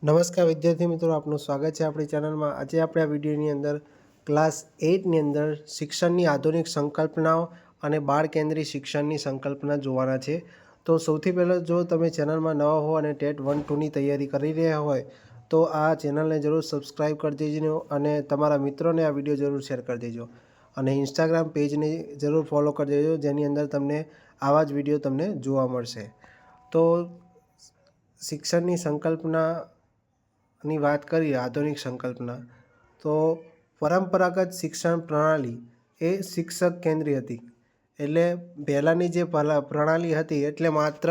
નમસ્કાર વિદ્યાર્થી મિત્રો, આપનું સ્વાગત છે આપણી ચેનલમાં। આજે આપણે આ વિડીયોની અંદર ક્લાસ 8ની અંદર શિક્ષણની આધુનિક સંકલ્પનાઓ અને બાળ કેન્દ્રી શિક્ષણની સંકલ્પના જોવાના છે। તો સૌથી પહેલાં જો તમે ચેનલમાં નવા હો અને ટેટ 1-2ની તૈયારી કરી રહ્યા હોય તો આ ચેનલને જરૂર સબસ્ક્રાઈબ કરી દેજો અને તમારા મિત્રોને આ વિડીયો જરૂર શેર કરી દેજો અને ઇન્સ્ટાગ્રામ પેજને જરૂર ફોલો કરી દેજો, જેની અંદર તમને આવા જ વિડીયો તમને જોવા મળશે। તો શિક્ષણની સંકલ્પનાની વાત કરીએ, આધુનિક સંકલ્પના, તો પરંપરાગત શિક્ષણ પ્રણાલી એ શિક્ષક કેન્દ્રી હતી। એટલે પહેલાંની જે પ્રણાલી હતી એટલે માત્ર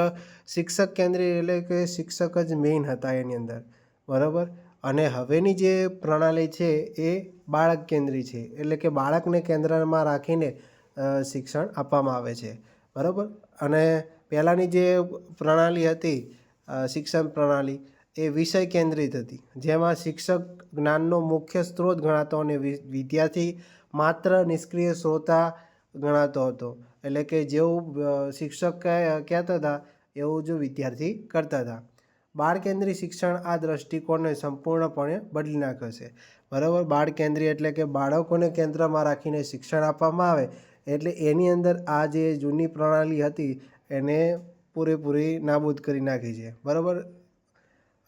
શિક્ષક કેન્દ્રી, એટલે કે શિક્ષક જ મેઇન હતા એની અંદર, બરાબર। અને હવેની જે પ્રણાલી છે એ બાળક કેન્દ્રી છે, એટલે કે બાળકને કેન્દ્રમાં રાખીને શિક્ષણ આપવામાં આવે છે, બરાબર। અને પહેલાંની જે પ્રણાલી હતી શિક્ષણ પ્રણાલી એ વિષય કેન્દ્રિત હતી, જેમાં શિક્ષક જ્ઞાનનો મુખ્ય સ્ત્રોત ગણાતો અને વિદ્યાર્થી માત્ર નિષ્ક્રિય શ્રોતા ગણાતો હતો। એટલે કે જેવું શિક્ષક કહેતા હતા એવું જ વિદ્યાર્થી કરતા હતા। બાળ કેન્દ્રી શિક્ષણ આ દ્રષ્ટિકોણને સંપૂર્ણપણે બદલી નાખ્યો છે, બરાબર। બાળ કેન્દ્રી એટલે કે બાળકોને કેન્દ્રમાં રાખીને શિક્ષણ આપવામાં આવે, એટલે એની અંદર આ જે જૂની પ્રણાલી હતી એને પૂરેપૂરી નાબૂદ કરી નાખી છે, બરાબર।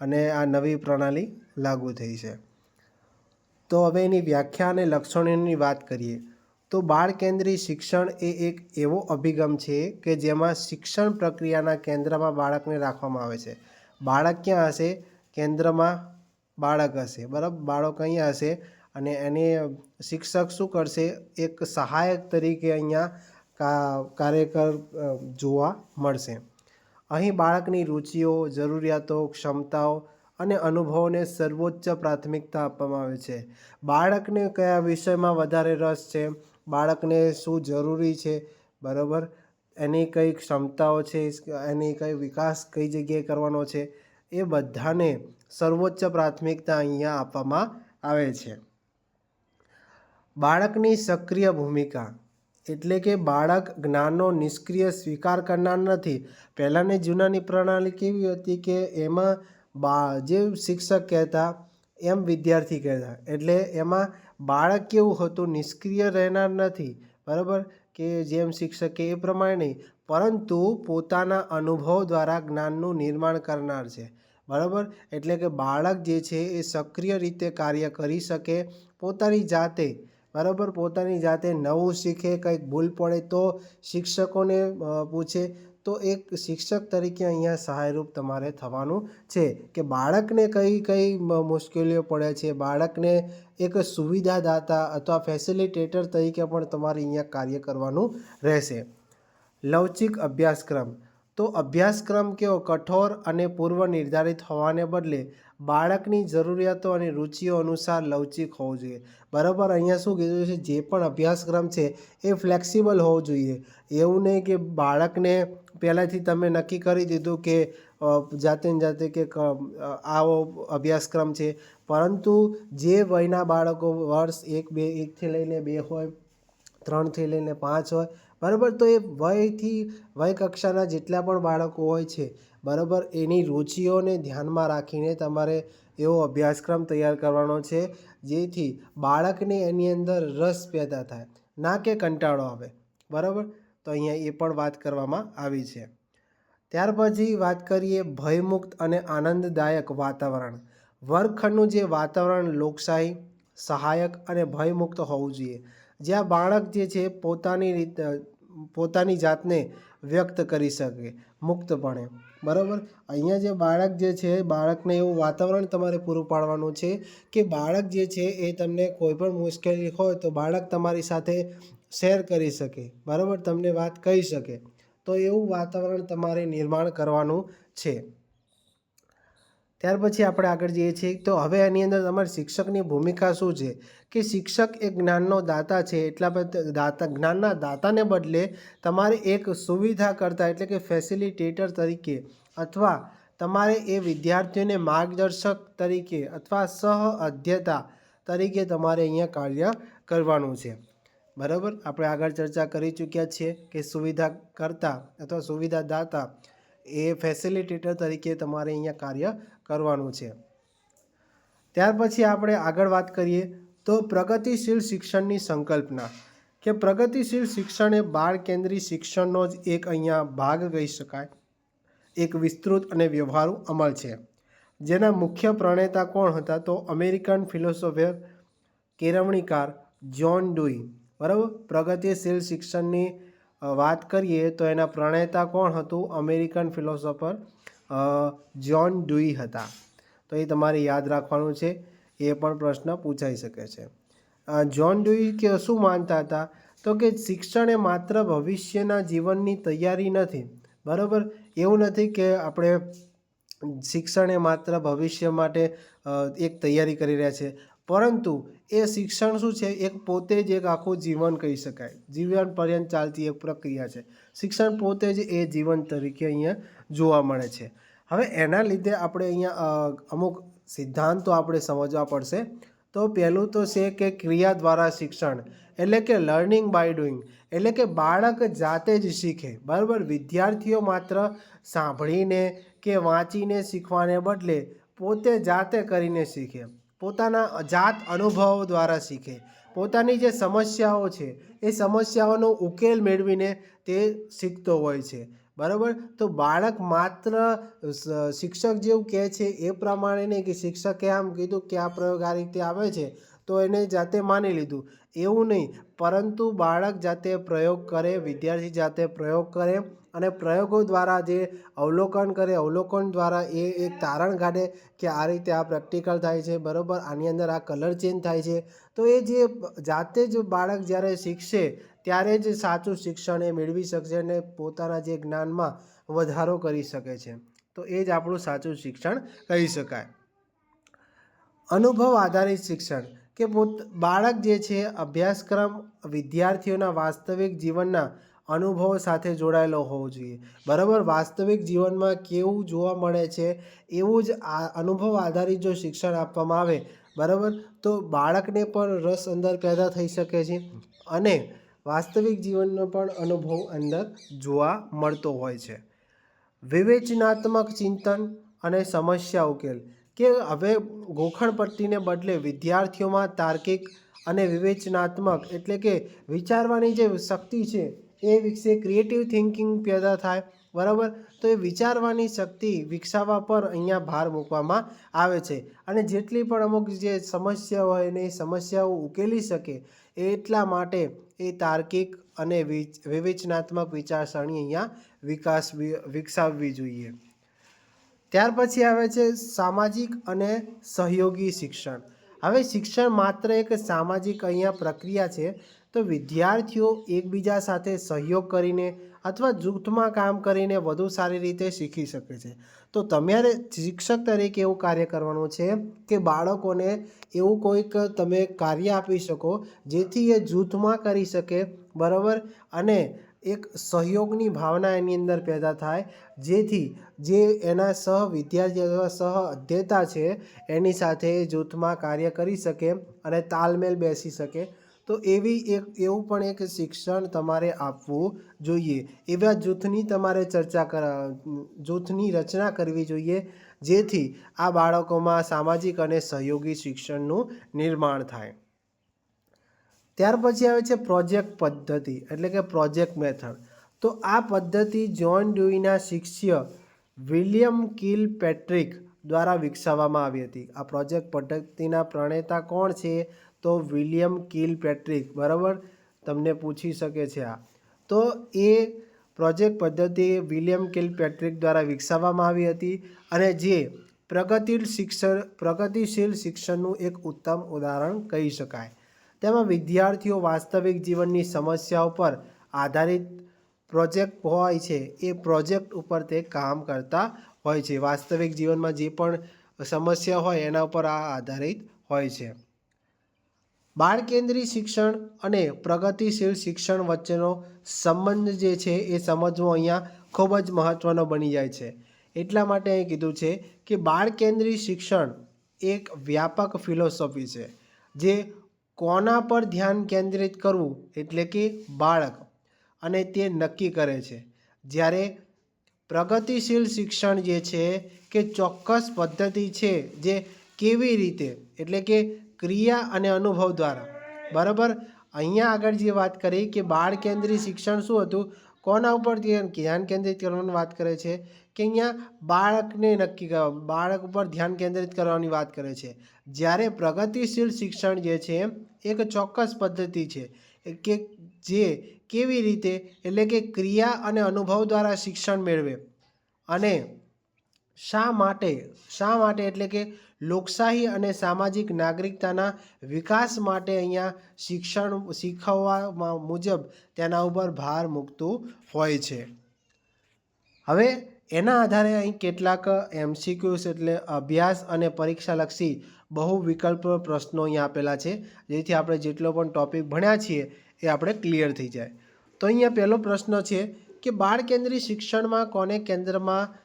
અને આ નવી પ્રણાલી લાગુ થઈ છે। તો હવે એની વ્યાખ્યા અને લક્ષણોની વાત કરીએ તો બાળ કેન્દ્રી શિક્ષણ એ એક એવો અભિગમ છે કે જેમાં શિક્ષણ પ્રક્રિયાના કેન્દ્રમાં બાળકને રાખવામાં આવે છે। બાળક ક્યાં હશે? કેન્દ્રમાં બાળક હશે, બરાબર। બાળક અહીંયા હશે અને એને શિક્ષક શું કરશે? એક સહાયક તરીકે અહીંયા કાર્યકર જોવા મળશે। અહીં બાળકની રુચિઓ, જરૂરિયાતો, ક્ષમતાઓ અને અનુભવોને સર્વોચ્ચ પ્રાથમિકતા આપવામાં આવે છે। બાળકને કયા વિષયમાં વધારે રસ છે, બાળકને શું જરૂરી છે, બરાબર, એની કઈ ક્ષમતાઓ છે, એની કઈ વિકાસ કઈ જગ્યાએ કરવાનો છે, એ બધાને સર્વોચ્ચ પ્રાથમિકતા અહીંયા આપવામાં આવે છે। બાળકની સક્રિય ભૂમિકા એટલે કે બાળક જ્ઞાનનો નિષ્ક્રિય સ્વીકાર કરનાર નથી। પહેલાંની જૂનાની પ્રણાલી કેવી હતી કે એમાં જે શિક્ષક કહેતા એમ વિદ્યાર્થી કહેતા, એટલે એમાં બાળક કેવું હતું? નિષ્ક્રિય રહેનાર નથી, બરાબર, કે જેમ શિક્ષક એ પ્રમાણે નહીં, પરંતુ પોતાના અનુભવ દ્વારા જ્ઞાનનું નિર્માણ કરનાર છે, બરાબર। એટલે કે બાળક જે છે એ સક્રિય રીતે કાર્ય કરી શકે પોતાની જાતે, બરાબર, પોતાની જાતે નવું શીખે, કંઈક ભૂલ પડે તો શિક્ષકોને પૂછે। તો એક શિક્ષક તરીકે અહીંયા સહાયરૂપ તમારે થવાનું છે કે બાળકને કઈ કઈ મુશ્કેલીઓ પડે છે, બાળકને એક સુવિધાદાતા અથવા ફેસિલિટેટર તરીકે પણ તમારે અહીંયા કાર્ય કરવાનું રહેશે। લવચિક અભ્યાસક્રમ તો અભ્યાસક્રમ કેવો? કઠોર અને પૂર્વ નિર્ધારિત હોવાને બદલે બાળકની જરૂરિયાતો અને રુચિઓ અનુસાર લવચિક હોવું જોઈએ, બરાબર। અહીંયા શું કીધું છે? જે પણ અભ્યાસક્રમ છે એ ફ્લેક્સિબલ હોવો જોઈએ। એવું નહીં કે બાળકને પહેલાંથી તમે નક્કી કરી દીધું કે જાતે ને જાતે કે આવો અભ્યાસક્રમ છે, પરંતુ જે વયના બાળકો વર્ષ 1-2 લઈને 2 હોય, 3થી લઈને 5 હોય, બરાબર, તો એ વય કક્ષાના જેટલા પણ બાળકો હોય છે, બરાબર, એની રુચિઓને ધ્યાનમાં રાખીને તમારે એવો અભ્યાસક્રમ તૈયાર કરવાનો છે જેથી બાળકને એની અંદર રસ પેદા થાય, ના કે કંટાળો આવે, બરાબર। તો અહીંયા એ પણ વાત કરવામાં આવી છે। ત્યાર પછી વાત કરીએ ભયમુક્ત અને આનંદદાયક વાતાવરણ। વર્ગખંડનું જે વાતાવરણ લોકશાહી, સહાયક અને ભયમુક્ત હોવું જોઈએ, જ્યાં બાળક જે છે પોતાની જાતને વ્યક્ત કરી શકે મુક્તપણે, બરાબર। અહીંયા જે બાળક જે છે, બાળકને એવું વાતાવરણ તમારે પૂરું પાડવાનું છે કે બાળક જે છે એ તમને કોઈ પણ મુશ્કેલી હોય તો બાળક તમારી સાથે શેર કરી શકે, બરાબર, તમને વાત કહી શકે, તો એવું વાતાવરણ તમારે નિર્માણ કરવાનું છે। ત્યાર પછી આપણે આગળ જઈએ છીએ તો હવે એની અંદર તમારી શિક્ષકની ભૂમિકા શું છે કે શિક્ષક એ જ્ઞાનનો દાતા છે, એટલા જ્ઞાનના દાતાને બદલે તમારે એક સુવિધા કરતા એટલે કે ફેસિલિટેટર તરીકે અથવા તમારે એ વિદ્યાર્થીઓને માર્ગદર્શક તરીકે અથવા સહ અધ્યતા તરીકે તમારે અહીંયા કાર્ય કરવાનું છે, બરાબર। આપણે આગળ ચર્ચા કરી ચૂક્યા છીએ કે સુવિધા કરતા અથવા સુવિધાદાતા એ ફેસિલિટેટર તરીકે તમારે અહીંયા કાર્ય કરવાનું છે। ત્યાર પછી આપણે આગળ વાત કરીએ તો પ્રગતિશીલ શિક્ષણની સંકલ્પના, કે પ્રગતિશીલ શિક્ષણ એ બાળ કેન્દ્રી શિક્ષણનો જ એક અહીંયા ભાગ કહી શકાય, એક વિસ્તૃત અને વ્યવહારુ અમલ છે, જેના મુખ્ય પ્રણેતા કોણ હતા તો અમેરિકન ફિલોસોફર કેળવણીકાર જ્હોન ડુઈ. બરાબર, પ્રગતિશીલ શિક્ષણની વાત કરીએ તો એના પ્રણેતા કોણ હતું? અમેરિકન ફિલોસોફર જ્હોન ડુઈ હતા. તો એ તમારે યાદ રાખવાનું છે, એ પણ પ્રશ્ન પૂછાઈ શકે છે. જ્હોન ડુઈ કે શું માનતા હતા તો કે શિક્ષણ એ માત્ર ભવિષ્યના જીવનની તૈયારી નથી. બરાબર, એવું નથી કે આપણે શિક્ષણ એ માત્ર ભવિષ્ય માટે એક તૈયારી કરી રહ્યા છે, પરંતુ એ શિક્ષણ શું છે, એક પોતે જ એક આખું જીવન કહી શકાય, જીવન પર્યંત ચાલતી એક પ્રક્રિયા છે. શિક્ષણ પોતે જ એ જીવન તરીકે અહીંયા જોવા મળે છે. હવે એના લીધે આપણે અહીંયા અમુક સિદ્ધાંતો આપણે સમજવા પડશે. તો પહેલું તો છે કે ક્રિયા દ્વારા શિક્ષણ, એટલે કે લર્નિંગ બાય ડુઈંગ, એટલે કે બાળક જાતે જ શીખે. બરાબર, વિદ્યાર્થીઓ માત્ર સાંભળીને કે વાંચીને શીખવાને બદલે પોતે જાતે કરીને શીખે, પોતાના જાત અનુભવો દ્વારા શીખે, પોતાની જે સમસ્યાઓ છે એ સમસ્યાઓનો ઉકેલ મેળવીને તે શીખતો હોય છે. બરાબર, તો બાળક માત્ર શિક્ષક જેવું કહે છે એ પ્રમાણે નહીં કે શિક્ષકે આમ કીધું કે આ પ્રયોગ આ રીતે આવે છે તો એને જાતે માની લીધું, એવું નહીં, પરંતુ બાળક જાતે પ્રયોગ કરે, વિદ્યાર્થી જાતે પ્રયોગ કરે અને પ્રયોગો દ્વારા જે અવલોકન કરે, અવલોકન દ્વારા એ એક તારણ કાઢે કે આ રીતે આ પ્રેક્ટિકલ થાય છે. બરાબર, આની અંદર આ કલર ચેન્જ થાય છે. તો એ જે જાતે જ બાળક જ્યારે શીખશે ત્યારે જ સાચું શિક્ષણ એ મેળવી શકશે અને પોતાના જે જ્ઞાનમાં વધારો કરી શકે છે. તો એ જ આપણું સાચું શિક્ષણ કહી શકાય. અનુભવ આધારિત શિક્ષણ, કે બાળક જે છે અભ્યાસક્રમ વિદ્યાર્થીઓના વાસ્તવિક જીવનના અનુભવો સાથે જોડાયેલો હોવો જોઈએ. બરાબર, વાસ્તવિક જીવનમાં કેવું જોવા મળે છે એવું જ આ અનુભવ આધારિત જો શિક્ષણ આપવામાં આવે, બરાબર, તો બાળકને પણ રસ અંદર પેદા થઈ શકે છે અને વાસ્તવિક જીવનનો પણ અનુભવ અંદર જોવા મળતો હોય છે. વિવેચનાત્મક ચિંતન અને સમસ્યા ઉકેલ, કે હવે ગોખણપટ્ટીને બદલે વિદ્યાર્થીઓમાં તાર્કિક અને વિવેચનાત્મક એટલે કે વિચારવાની જે શક્તિ છે એ વિકસે, ક્રિએટિવ થિંકિંગ પેદા થાય. બરાબર, તો એ વિચારવાની શક્તિ વિકસાવવા પર અહીંયા ભાર મૂકવામાં આવે છે અને જેટલી પણ અમુક જે સમસ્યા હોય એને એ સમસ્યાઓ ઉકેલી શકે એટલા માટે એ તાર્કિક અને વિવેચનાત્મક વિચારસરણી અહીંયા વિકસાવવી જોઈએ. ત્યાર પછી આવે છે સામાજિક અને સહયોગી શિક્ષણ. હવે શિક્ષણ માત્ર એક સામાજિક અહીંયા પ્રક્રિયા છે, તો વિદ્યાર્થીઓ એકબીજા સાથે સહયોગ કરીને અથવા જૂથમાં કામ કરીને વધુ સારી રીતે શીખી શકે છે. તો તમારે શિક્ષક તરીકે એવું કાર્ય કરવાનું છે કે બાળકોને એવું કોઈક તમે કાર્ય આપી શકો જેથી એ જૂથમાં કરી શકે. બરાબર, અને એક સહયોગની ભાવના એની અંદર પેદા થાય, જેથી જે એના સહ વિદ્યાર્થી અથવા સહ અધ્યયતા છે એની સાથે જૂથમાં કાર્ય કરી શકે અને તાલમેલ બેસી શકે. તો એવું પણ એક શિક્ષણ તમારે આપવું જોઈએ. એવા જૂથની તમારે જૂથની રચના કરવી જોઈએ જેથી આ બાળકોમાં સામાજિક અને સહયોગી શિક્ષણનું નિર્માણ થાય. ત્યાર પછી આવે છે પ્રોજેક્ટ પદ્ધતિ, એટલે કે પ્રોજેક્ટ મેથડ. તો આ પદ્ધતિ જ્હોન ડ્યુઈના શિષ્ય વિલિયમ કિલપેટ્રિક દ્વારા વિકસાવવામાં આવી હતી. આ પ્રોજેક્ટ પદ્ધતિના પ્રણેતા કોણ છે તો વિલિયમ કિલપેટ્રિક. બરાબર, તમને પૂછી શકે છે આ. તો એ પ્રોજેક્ટ પદ્ધતિ વિલિયમ કિલપેટ્રિક દ્વારા વિકસાવવામાં આવી હતી અને જે પ્રગતિશીલ શિક્ષણનું એક ઉત્તમ ઉદાહરણ કહી શકાય. તેમાં વિદ્યાર્થીઓ વાસ્તવિક જીવનની સમસ્યાઓ પર આધારિત પ્રોજેક્ટ હોય છે એ પ્રોજેક્ટ ઉપર તે કામ કરતા હોય છે. વાસ્તવિક જીવનમાં જે પણ સમસ્યા હોય એના ઉપર આ આધારિત હોય છે. બાળકેન્દ્રી શિક્ષણ અને પ્રગતિશીલ શિક્ષણ વચ્ચેનો સંબંધ જે છે એ સમજવો અહીંયા ખૂબ જ મહત્ત્વનો બની જાય છે. એટલા માટે અહીં કીધું છે કે બાળકેન્દ્રી શિક્ષણ એક વ્યાપક ફિલોસોફી છે જે કોના પર ધ્યાન કેન્દ્રિત કરવું એટલે કે બાળક, અને તે નક્કી કરે છે. જ્યારે પ્રગતિશીલ શિક્ષણ જે છે કે ચોક્કસ પદ્ધતિ છે જે કેવી રીતે એટલે કે ક્રિયા અને અનુભવ દ્વારા. બરાબર. અહીંયા આગળ જે વાત કરી કે બાળ કેન્દ્રિત શિક્ષણ શું હતું, કોના ઉપર ધ્યાન કેન્દ્રિત કરવાની વાત કરે છે કે અહીંયા બાળકને નક્કી કરવા, બાળક ઉપર ધ્યાન કેન્દ્રિત કરવાની વાત કરે છે. જ્યારે પ્રગતિશીલ શિક્ષણ જે છે એક ચોક્કસ પદ્ધતિ છે કે જે કેવી રીતે એટલે કે ક્રિયા અને અનુભવ દ્વારા શિક્ષણ મેળવે અને શા માટે એટલે કે લોકશાહી અને સામાજિક નાગરિકતાના વિકાસ માટે અહીંયા શિક્ષણ શીખવવા મુજબ તેના ઉપર ભાર મૂકતું હોય છે. હવે એના આધારે અહીં કેટલાક MCQs એટલે અભ્યાસ અને પરીક્ષાલક્ષી બહુ વિકલ્પ પ્રશ્નો અહીંયા આપેલા છે, જેથી આપણે જેટલો પણ ટોપિક ભણ્યા છીએ એ આપણે ક્લિયર થઈ જાય. તો અહીંયા પહેલો પ્રશ્ન છે કે બાળ કેન્દ્રિત શિક્ષણમાં કોને કેન્દ્રમાં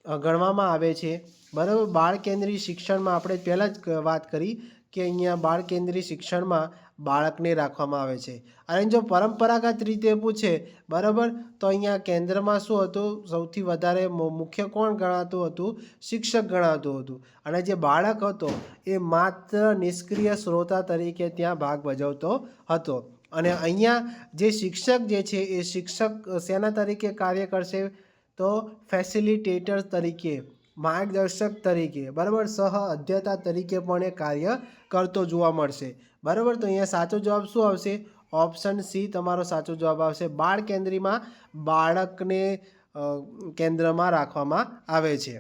ગણવામાં આવે છે. બરાબર. બાળ કેન્દ્રિત શિક્ષણમાં આપણે પહેલાં જ વાત કરી કે અહીંયા બાળ કેન્દ્રિત શિક્ષણમાં બાળકને રાખવામાં આવે છે. અને જો પરંપરાગત રીતે પૂછે બરાબર તો અહીંયા કેન્દ્રમાં શું હતું, સૌથી વધારે મુખ્ય કોણ ગણાતું હતું, શિક્ષક ગણાતું હતું. અને જે બાળક હતો એ માત્ર નિષ્ક્રિય શ્રોતા તરીકે ત્યાં ભાગ ભજવતો હતો. અને અહીંયા જે શિક્ષક જે છે એ શિક્ષક શેના તરીકે કાર્ય કરશે તો ફેસિલિટેટર તરીકે, માર્ગદર્શક તરીકે, બરાબર, સહ અધ્યતા તરીકે પણ એ કાર્ય કરતો જોવા મળશે. બરાબર. તો અહીંયા સાચો જવાબ શું આવશે? ઓપ્શન સી તમારો સાચો જવાબ આવશે. બાળ કેન્દ્રમાં બાળકને કેન્દ્રમાં રાખવામાં આવે છે.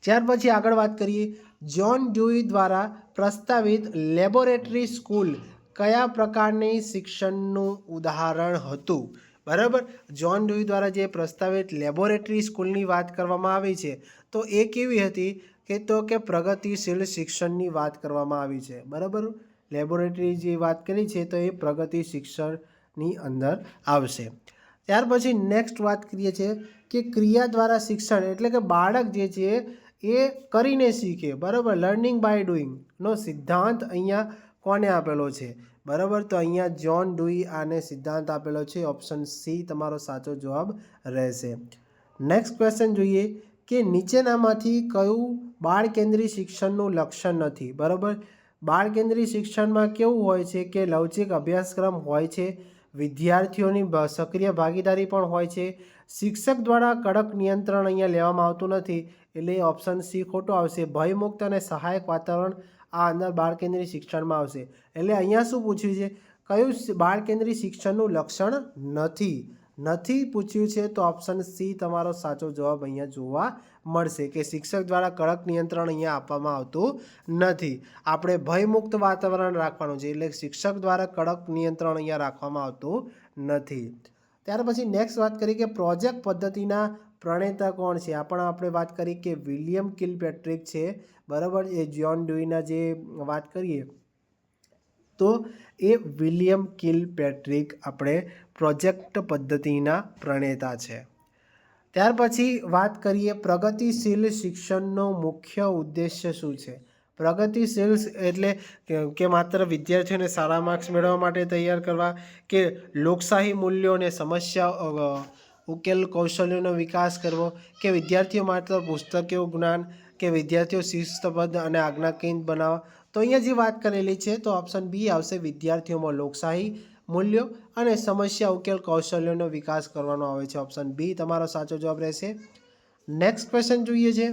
ત્યાર પછી આગળ વાત કરીએ, જ્હોન ડ્યુઈ દ્વારા પ્રસ્તાવિત લેબોરેટરી સ્કૂલ કયા પ્રકારની શિક્ષણનું ઉદાહરણ હતું. બરાબર. જ્હોન ડ્યુઈ દ્વારા જે પ્રસ્તાવિત લેબોરેટરી સ્કૂલની વાત કરવામાં આવી છે તો એ કેવી હતી કે પ્રગતિશીલ શિક્ષણની વાત કરવામાં આવી છે. બરાબર. લેબોરેટરી જે વાત કરી છે તો એ પ્રગતિ શિક્ષણની અંદર આવશે. ત્યાર પછી નેક્સ્ટ વાત કરીએ છીએ કે ક્રિયા દ્વારા શિક્ષણ એટલે કે બાળક જે છે એ કરીને શીખે. બરાબર. લર્નિંગ બાય ડુઈંગનો સિદ્ધાંત અહીંયા કોને આપેલો છે. બરાબર. તો અહીંયા જ્હોન ડ્યુઈ આને સિદ્ધાંત આપેલો છે. ઓપ્શન સી તમારો સાચો જવાબ રહેશે. નેક્સ્ટ ક્વેશ્ચન જોઈએ કે નીચેનામાંથી કયું બાળ કેન્દ્રિત શિક્ષણનું લક્ષણ નથી. બરાબર. બાળ કેન્દ્રિત શિક્ષણમાં કેવું હોય છે કે લવચિક અભ્યાસક્રમ હોય છે, વિદ્યાર્થીઓની સક્રિય ભાગીદારી પણ હોય છે, શિક્ષક દ્વારા કડક નિયંત્રણ અહીંયા લેવામાં આવતું નથી. એટલે ઓપ્શન સી ખોટો આવશે. ભયમુક્ત અને સહાયક વાતાવરણ આ અંદર બાળ કેન્દ્રિત શિક્ષણમાં આવશે. એટલે અહીંયા શું પૂછ્યું છે, કયું બાળ કેન્દ્રિત શિક્ષણનું લક્ષણ નથી પૂછ્યું છે. તો ઓપ્શન સી તમારો સાચો જવાબ અહીંયા જોવા મળશે કે શિક્ષક દ્વારા કડક નિયંત્રણ અહીંયા આપવામાં આવતું નથી. આપણે ભયમુક્ત વાતાવરણ રાખવાનું છે, એટલે શિક્ષક દ્વારા કડક નિયંત્રણ અહીંયા રાખવામાં આવતું નથી. ત્યાર પછી નેક્સ્ટ વાત કરીએ કે પ્રોજેક્ટ પદ્ધતિના પ્રણેતા કોણ છે. આપણે વાત કરી કે વિલિયમ કિલપેટ્રિક છે. બરાબર. એ જ્હોન ડ્યુઈના જે વાત કરીએ તો એ વિલિયમ કિલપેટ્રિક આપણે પ્રોજેક્ટ પદ્ધતિના પ્રણેતા છે. ત્યાર પછી વાત કરીએ પ્રગતિશીલ શિક્ષણનો મુખ્ય ઉદ્દેશ્ય શું છે. પ્રગતિશીલ એટલે કે માત્ર વિદ્યાર્થીઓને સારા માર્ક્સ મેળવવા માટે તૈયાર કરવા, કે લોકશાહી મૂલ્યો અને સમસ્યા ઉકેલ કૌશલ્યોનો વિકાસ કરવો, કે વિદ્યાર્થીઓ માત્ર પુસ્તકીય જ્ઞાન, કે વિદ્યાર્થીઓ શિસ્તબદ્ધ અને આજ્ઞાકીન બનાવવા. તો અહીંયા જે વાત કરેલી છે તો ઓપ્શન બી આવશે. વિદ્યાર્થીઓમાં લોકશાહી મૂલ્યો અને સમસ્યા ઉકેલ કૌશલ્યોનો વિકાસ કરવાનો આવે છે. ઓપ્શન બી તમારો સાચો જવાબ રહેશે. નેક્સ્ટ ક્વેશ્ચન જોઈએ છે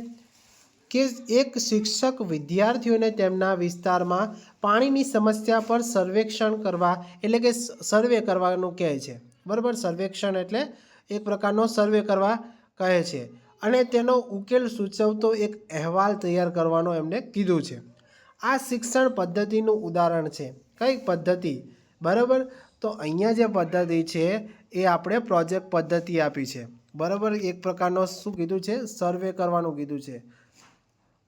કે એક શિક્ષક વિદ્યાર્થીઓને તેમના વિસ્તારમાં પાણીની સમસ્યા પર સર્વેક્ષણ કરવા એટલે કે સર્વે કરવાનું કહે છે. બરાબર. સર્વેક્ષણ એટલે એક પ્રકારનો સર્વે કરવા કહે છે અને તેનો ઉકેલ સૂચવતો એક અહેવાલ તૈયાર કરવાનો એમને કીધું છે. આ શિક્ષણ પદ્ધતિનું ઉદાહરણ છે. કઈ પદ્ધતિ? બરાબર. તો અહીંયા જે પદ્ધતિ છે એ આપણે પ્રોજેક્ટ પદ્ધતિ આપી છે. બરાબર. એક પ્રકારનો શું કીધું છે, સર્વે કરવાનું કીધું છે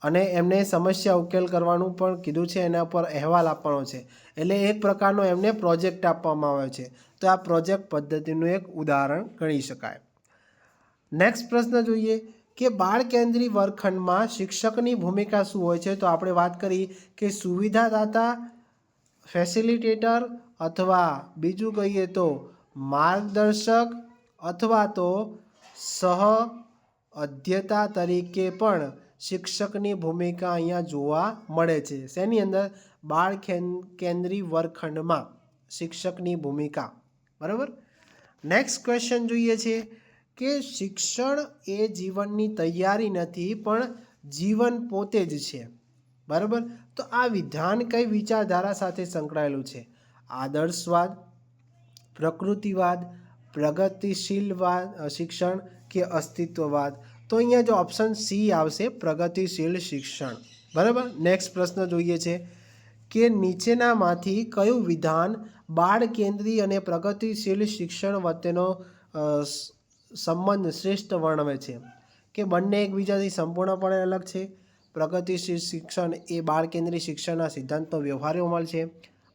અને એમને સમસ્યા ઉકેલ કરવાનું પણ કીધું છે, એના પર અહેવાલ આપવાનો છે. એટલે એક પ્રકારનો એમને પ્રોજેક્ટ આપવામાં આવે છે. તો આ પ્રોજેક્ટ પદ્ધતિનું એક ઉદાહરણ ગણી શકાય. નેક્સ્ટ પ્રશ્ન જોઈએ કે બાળ કેન્દ્રી વર્ગખંડમાં શિક્ષકની ભૂમિકા શું હોય છે. તો આપણે વાત કરી કે સુવિધાદાતા, ફેસિલિટેટર અથવા બીજું કહીએ તો માર્ગદર્શક અથવા તો સહ અધ્યતા તરીકે પણ શિક્ષકની ભૂમિકા અહીંયા જોવા મળે છે. શેની અંદર? બાળ કેન્દ્રી વર્ગખંડમાં શિક્ષકની ભૂમિકા. બરાબર. નેક્સ્ટ ક્વેશ્ચન જોઈએ છે કે શિક્ષણ એ જીવનની તૈયારી નથી પણ જીવન પોતે જ છે. બરાબર. તો આ વિધાન કઈ વિચારધારા સાથે સંકળાયેલું છે? આદર્શવાદ, પ્રકૃતિવાદ, પ્રગતિશીલવાદ શિક્ષણ કે અસ્તિત્વવાદ? તો અહીંયા જો ઓપ્શન સી આવશે, પ્રગતિશીલ શિક્ષણ. બરાબર. નેક્સ્ટ પ્રશ્ન જોઈએ છે કે નીચેનામાંથી કયું વિધાન બાળ કેન્દ્રી અને પ્રગતિશીલ શિક્ષણ વચ્ચેનો સંબંધ શ્રેષ્ઠ વર્ણવે છે? કે બંને એકબીજાથી સંપૂર્ણપણે અલગ છે. પ્રગતિશીલ શિક્ષણ એ બાળ કેન્દ્રી શિક્ષણના સિદ્ધાંતનો વ્યવહારુ અમલ છે.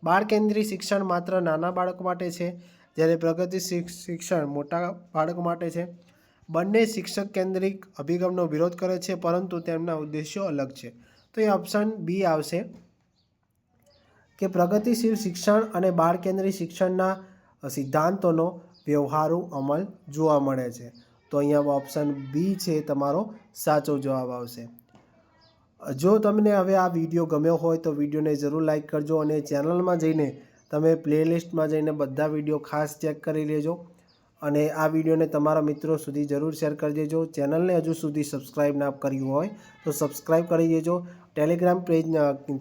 બાળ કેન્દ્રી શિક્ષણ માત્ર નાના બાળકો માટે છે, જ્યારે પ્રગતિશીલ શિક્ષણ મોટા બાળકો માટે છે. બંને શિક્ષક કેન્દ્રિક અભિગમનો વિરોધ કરે છે, પરંતુ તેમના ઉદ્દેશ્યો અલગ છે. તો એ ઓપ્શન બી આવશે કે પ્રગતિશીલ શિક્ષણ અને બાળ કેન્દ્રી શિક્ષણના સિદ્ધાંતોનો વ્યવહારુ અમલ જોવા મળે છે. તો અહીંયા ઓપ્શન બી છે તમારો સાચો જવાબ આવશે. જો તમને હવે આ વિડીયો ગમ્યો હોય તો વિડીયોને જરૂર લાઈક કરજો અને ચેનલમાં જઈને તમે પ્લેલિસ્ટમાં જઈને બધા વિડીયો ખાસ ચેક કરી લેજો અને આ વિડીયોને તમારા મિત્રો સુધી જરૂર શેર કરી દેજો. ચેનલને હજુ સુધી સબસ્ક્રાઈબ ના કર્યું હોય તો સબસ્ક્રાઈબ કરી દેજો. ટેલિગ્રામ પેજ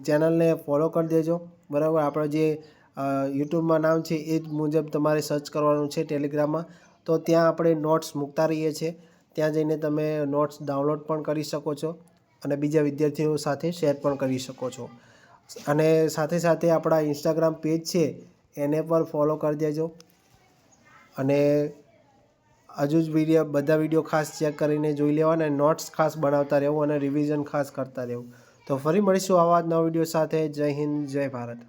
ચેનલને ફોલો કરી દેજો. બરાબર. આપણે જે યુટ્યુબમાં નામ છે એ જ મુજબ તમારે સર્ચ કરવાનું છે ટેલિગ્રામમાં. તો ત્યાં આપણે નોટ્સ મૂકતા રહીએ છીએ. ત્યાં જઈને તમે નોટ્સ ડાઉનલોડ પણ કરી શકો છો અને બીજા વિદ્યાર્થીઓ સાથે શેર પણ કરી શકો છો. અને સાથે સાથે આપણા ઇન્સ્ટાગ્રામ પેજ છે એને પર ફોલો કરી દેજો અને હજુ જ બધા વિડીયો ખાસ ચેક કરીને જોઈ લેવાના, નોટ્સ ખાસ બનાવતા રહેવું અને રિવિઝન ખાસ કરતા રહેવું. તો ફરી મળીશું આવા જ નવા વિડીયો સાથે. જય હિન્દ, જય ભારત.